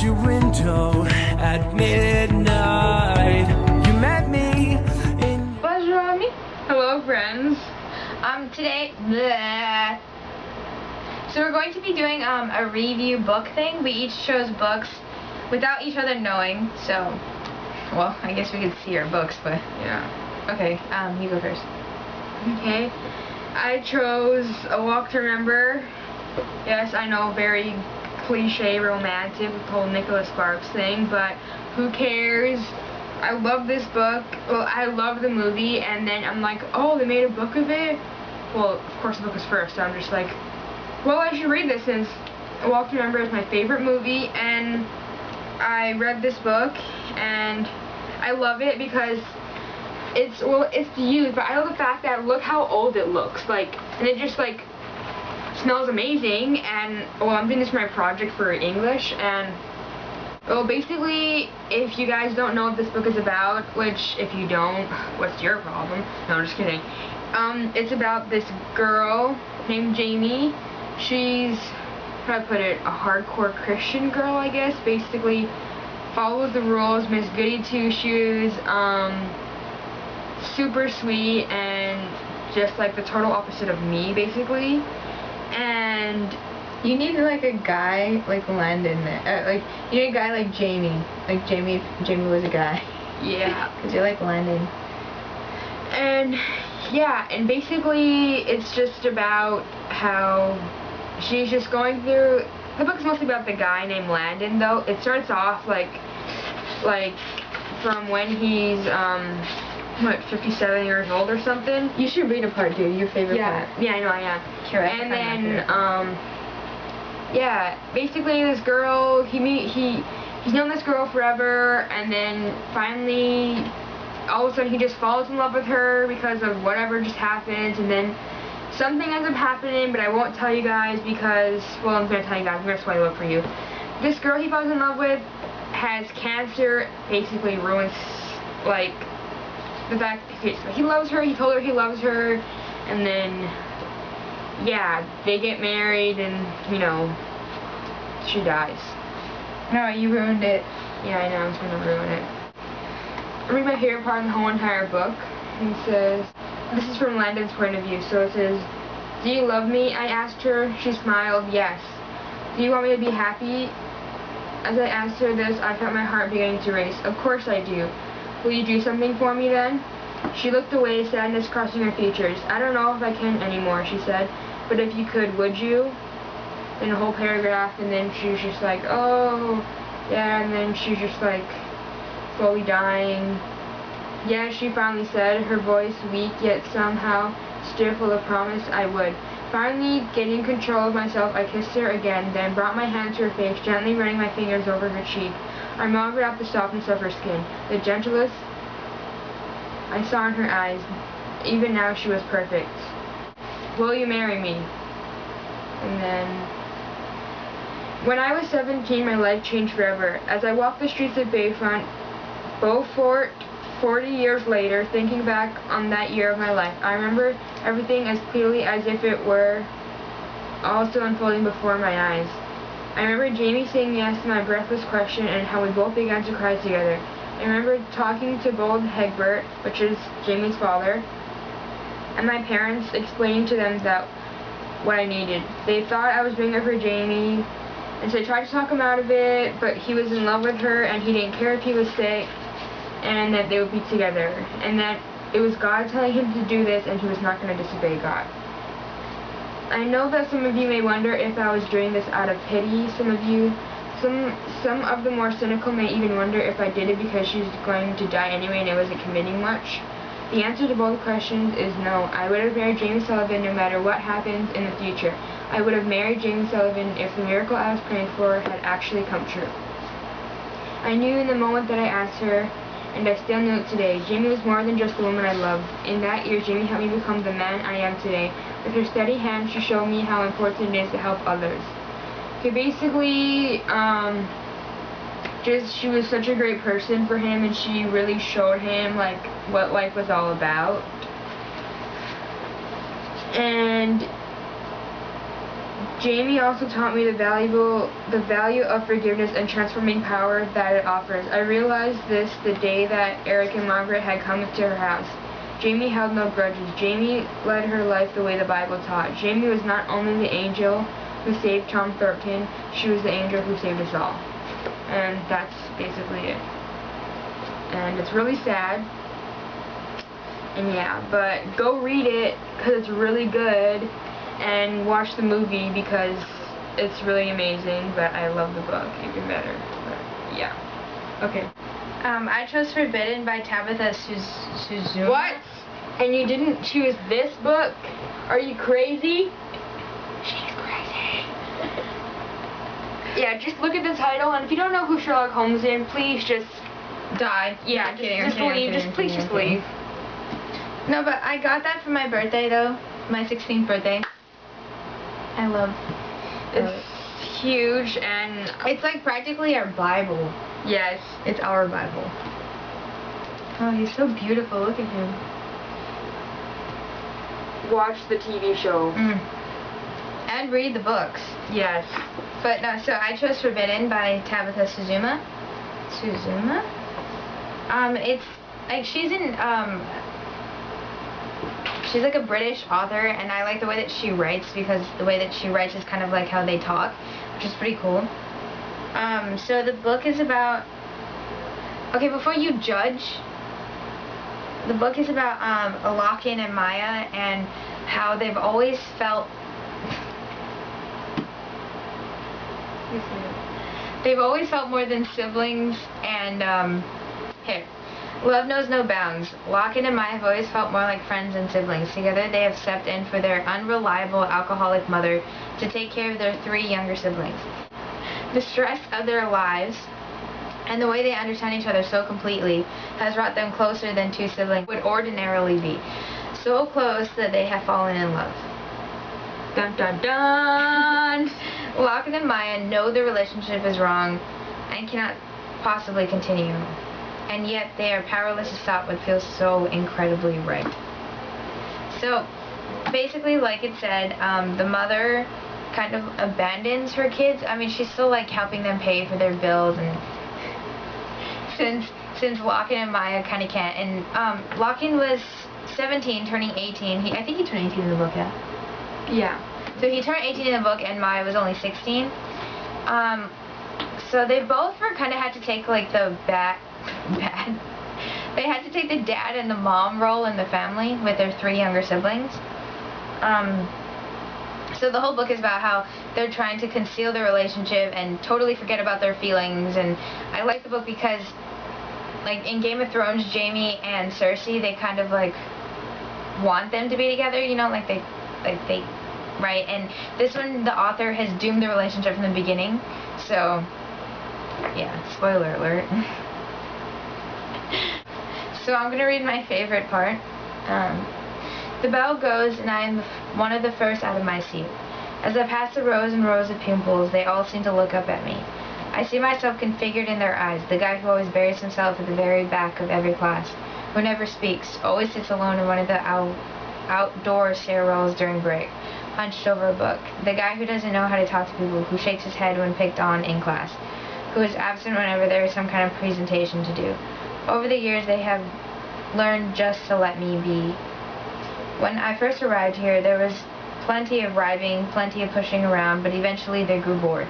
your window at midnight. You met me in... Bonjour, ami. Hello, friends. Today, bleh. So we're going to be doing a review book thing. We each chose books without each other knowing. So, well, I guess we could see our books, but yeah. Okay, you go first. Okay. I chose A Walk to Remember. Yes, I know, very cliche romantic with the whole Nicholas Sparks thing, but who cares? I love this book. Well, I love the movie, and then I'm like, oh, they made a book of it? Well, of course the book is first, so I'm just like, well, I should read this since A Walk to Remember is my favorite movie, and I read this book, and I love it because it's youth, but I love the fact that look how old it looks, like, and it just, like, smells amazing. And, well, I'm doing this for my project for English, and, well, basically, if you guys don't know what this book is about, which, if you don't, what's your problem? No, I'm just kidding. It's about this girl named Jamie. She's, how do I put it, a hardcore Christian girl, I guess. Basically, follows the rules, Miss Goody Two-Shoes, super sweet, and just like the total opposite of me, basically. And you need like a guy like Landon there. Like you need a guy like Jamie. Like Jamie was a guy. Yeah. Because you're like Landon. And yeah, and basically it's just about how she's just going through. The book is mostly about the guy named Landon, though. It starts off like from when he's what, 57 years old or something. You should read a part, dude. Your favorite part. Yeah, I know, I am. Sure. And then, yeah, basically this girl, he's known this girl forever, and then finally, all of a sudden he just falls in love with her because of whatever just happens, and then something ends up happening, but I won't tell you guys because, well, I'm going to tell you guys, I'm going to spoil it for you. This girl he falls in love with has cancer, basically ruins, like, the fact that he loves her, he told her he loves her, and then, yeah, they get married, and, you know, she dies. No, you ruined it. Yeah, I know, I was gonna ruin it. I read my favorite part in the whole entire book. It says, this is from Landon's point of view, so it says, do you love me? I asked her. She smiled, yes. Do you want me to be happy? As I asked her this, I felt my heart beginning to race. Of course I do. Will you do something for me then? She looked away, sadness crossing her features. I don't know if I can anymore, she said. But if you could, would you? In a whole paragraph, and then she was just like, oh, yeah, and then she's just like, slowly dying. Yeah, she finally said, her voice weak, yet somehow still full of promise. I would. Finally, getting control of myself, I kissed her again, then brought my hand to her face, gently running my fingers over her cheek. I marveled at the softness of her skin, the gentlest I saw in her eyes. Even now she was perfect. Will you marry me? And then, when I was 17, my life changed forever. As I walked the streets of Bayfront, Beaufort, 40 years later, thinking back on that year of my life, I remember everything as clearly as if it were all still unfolding before my eyes. I remember Jamie saying yes to my breathless question and how we both began to cry together. I remember talking to both Hegbert, which is Jamie's father, and my parents, explaining to them that what I needed. They thought I was doing it for Jamie, and so I tried to talk him out of it, but he was in love with her, and he didn't care if he was sick, and that they would be together, and that it was God telling him to do this, and he was not going to disobey God. I know that some of you may wonder if I was doing this out of pity. Some of the more cynical may even wonder if I did it because she's going to die anyway and I wasn't committing much. The answer to both questions is no. I would have married Jamie Sullivan no matter what happens in the future. I would have married Jamie Sullivan if the miracle I was praying for had actually come true. I knew in the moment that I asked her, and I still know it today. Jamie was more than just the woman I loved. In that year, Jamie helped me become the man I am today. With her steady hand, she showed me how important it is to help others. Okay, basically, she was such a great person for him, and she really showed him, like, what life was all about. And Jamie also taught me the value of forgiveness and transforming power that it offers. I realized this the day that Eric and Margaret had come to her house. Jamie held no grudges. Jamie led her life the way the Bible taught. Jamie was not only the angel who saved Tom Thornton, she was the angel who saved us all. And that's basically it. And it's really sad. And yeah, but go read it because it's really good, and watch the movie because it's really amazing, but I love the book even better. But yeah. Okay. I chose Forbidden by Tabitha Suzuma. What? And you didn't choose this book? Are you crazy? She's crazy. Yeah, just look at the title, and if you don't know who Sherlock Holmes is, please just Die. yeah, just leave. Please just leave. No, but I got that for my birthday though. My 16th birthday. I love It's huge, and it's like practically our Bible. yes. It's our Bible. Oh, he's so beautiful. Look at him. Watch the TV show. And read the books. Yes. But no, so I chose Forbidden by Tabitha Suzuma. It's like she's like a British author, and I like the way that she writes because the way that she writes is kind of like how they talk, which is pretty cool. So the book is about, okay, before you judge, the book is about Lachlan and Maya and how they've always felt more than siblings, and here. Love knows no bounds. Lachlan and Maya have always felt more like friends than siblings. Together they have stepped in for their unreliable alcoholic mother to take care of their 3 younger siblings. The stress of their lives and the way they understand each other so completely has brought them closer than 2 siblings would ordinarily be. So close that they have fallen in love. Dun dun dun! Lachlan and Maya know the relationship is wrong and cannot possibly continue. And yet they are powerless to stop what feels so incredibly right. So basically, like it said, the mother kind of abandons her kids. I mean, she's still like helping them pay for their bills, and since Lachlan and Maya kind of can't. And Lachlan was 17, turning 18. I think he turned 18 in the book, yeah. Yeah. So he turned 18 in the book, and Maya was only 16. So they both were kind of had to take like the they had to take the dad and the mom role in the family with their 3 younger siblings. So the whole book is about how they're trying to conceal their relationship and totally forget about their feelings. And I like the book because, like in Game of Thrones, Jaime and Cersei, they kind of like want them to be together, you know, like they right? And this one, the author has doomed the relationship from the beginning. So yeah, spoiler alert. So I'm going to read my favorite part. The bell goes, and I am one of the first out of my seat. As I pass the rows and rows of pupils, they all seem to look up at me. I see myself configured in their eyes, the guy who always buries himself at the very back of every class, who never speaks, always sits alone in one of the outdoor stairwells during break, hunched over a book, the guy who doesn't know how to talk to people, who shakes his head when picked on in class, who is absent whenever there is some kind of presentation to do. Over the years, they have learned just to let me be. When I first arrived here, there was plenty of rhyming, plenty of pushing around, but eventually they grew bored.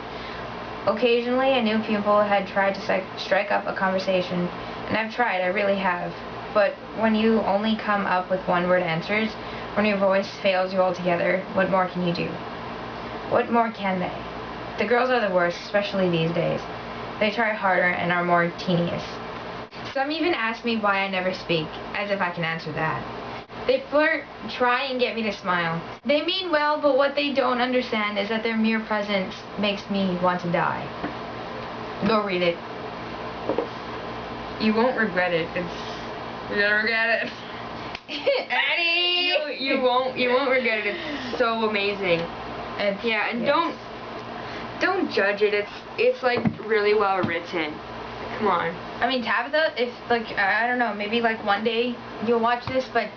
Occasionally, a new pupil had tried to strike up a conversation, and I've tried, I really have. But when you only come up with one-word answers, when your voice fails you altogether, what more can you do? What more can they? The girls are the worst, especially these days. They try harder and are more tedious. Some even ask me why I never speak, as if I can answer that. They flirt, try and get me to smile. They mean well, but what they don't understand is that their mere presence makes me want to die. Go read it. You won't regret it. You're gonna regret it. Eddie! You won't regret it. It's so amazing. And yes. don't judge it. It's like really well written. Come on. I mean, Tabitha, if, like, I don't know, maybe, like, one day you'll watch this, but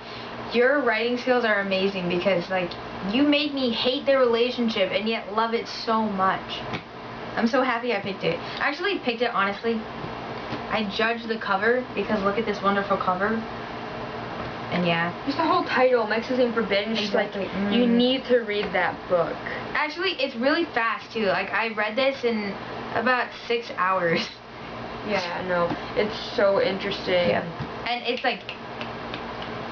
your writing skills are amazing because, like, you made me hate their relationship and yet love it so much. I'm so happy I picked it. I actually picked it, honestly. I judged the cover because look at this wonderful cover. And yeah. Just the whole title, Mexican Forbidden, Exactly. like, you need to read that book. Actually, it's really fast, too. Like, I read this in about 6 hours. Yeah, no, it's so interesting. Yeah. And it's like...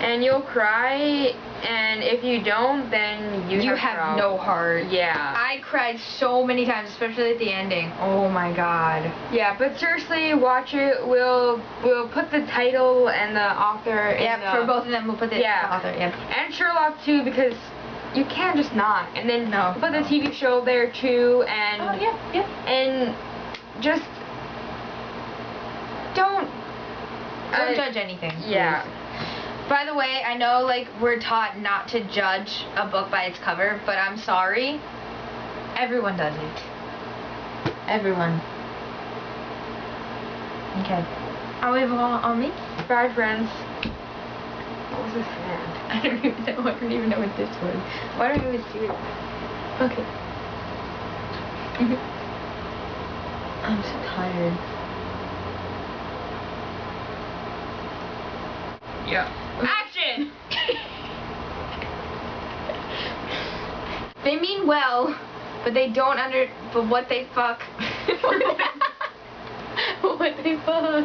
And you'll cry, and if you don't, then you have no heart. Yeah. I cried so many times, especially at the ending. Oh my god. Yeah, but seriously, watch it. We'll put the title and the author in Yeah, for both of them, we'll put the author. Yeah. And Sherlock too, because you can't just not. And then No, put the TV show there too, and Oh, yeah. and just don't Judge anything. Yeah. Please. By the way, I know, like, we're taught not to judge a book by its cover, but I'm sorry. Everyone does it. Everyone. Okay. Au revoir, amis. Bye, friends. What was this hand? I don't even know. I don't even know what this was. Why don't we just do it? Okay. I'm so tired. Yeah. Action! They mean well, but they don't but what they fuck. What they fuck.